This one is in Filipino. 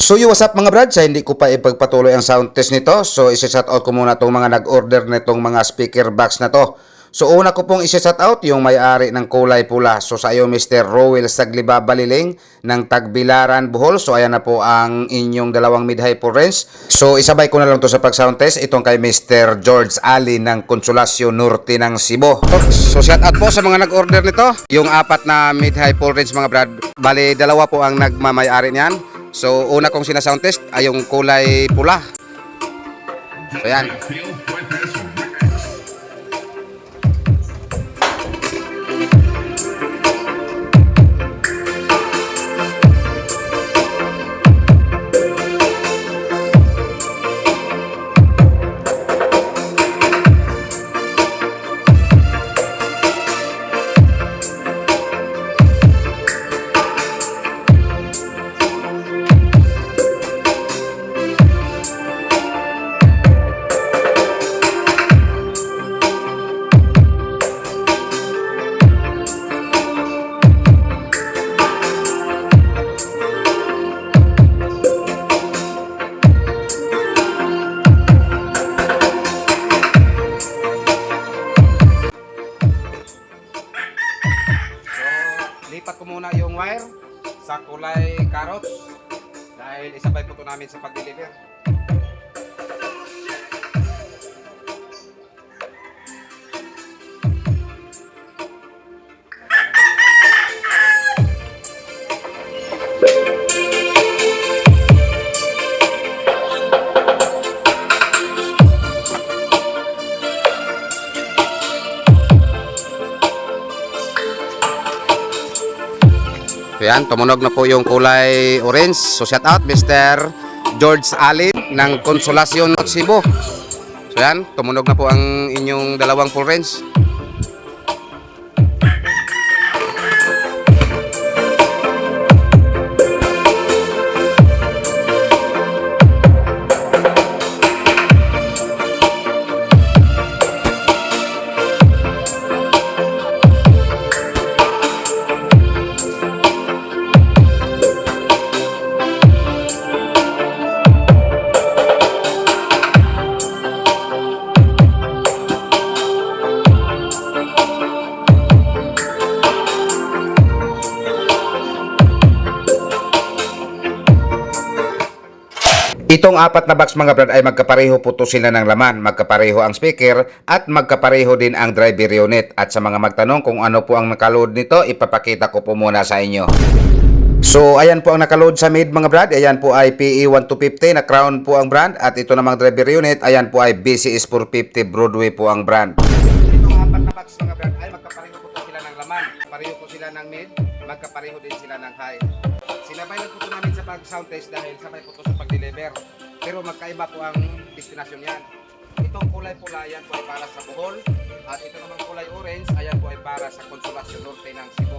So what's up mga brad, sa hindi ko pa ipagpatuloy ang sound test nito, so isi-shout out ko muna itong mga nag-order nitong mga speaker box na to. So una ko pong isi-shout out yung may-ari ng kulay pula. So sa iyo Mr. Rowell Sagliba Baliling ng Tagbilaran, Bohol. So ayan na po ang inyong dalawang mid-high full range. So isabay ko na lang to sa pag-sound test. Itong kay Mr. George Ali ng Consolacio Norte ng Cebu. So shout out po sa mga nag-order nito. Yung apat na mid-high full range mga brad. Bali dalawa po ang nagmamay-ari niyan. So, una kong sina-sound test ay yung kulay pula. So, yan. Lipat ko muna yung wire sa kulay carrots dahil isabay po ito namin sa pag-deliver. So yan, tumunog na po yung kulay orange. So shout out Mr. George Ali ng Consolacion Cebu. So yan, tumunog na po ang inyong dalawang full range. Itong apat na box mga brad ay magkapareho po to sila ng laman, magkapareho ang speaker at magkapareho din ang driver unit. At sa mga magtanong kung ano po ang nakaload nito, ipapakita ko po muna sa inyo. So ayan po ang nakaload sa mid mga brad, ayan po ay PE1250 na Crown po ang brand. At ito namang driver unit, ayan po ay BCS450 Broadway po ang brand. Itong apat na box mga brad ay magkapareho po to sila ng laman, pareho po sila ng mid, magkapareho din sila ng high. Sinabay lang po ito namin sa pag-sound test dahil sabay po ito sa pag-deliver. Pero magkaiba po ang destinasyon yan. Itong kulay pula, yan po ay para sa Bohol. At ito namang kulay orange, ayan po ay para sa Consolacion Norte ng Cebu.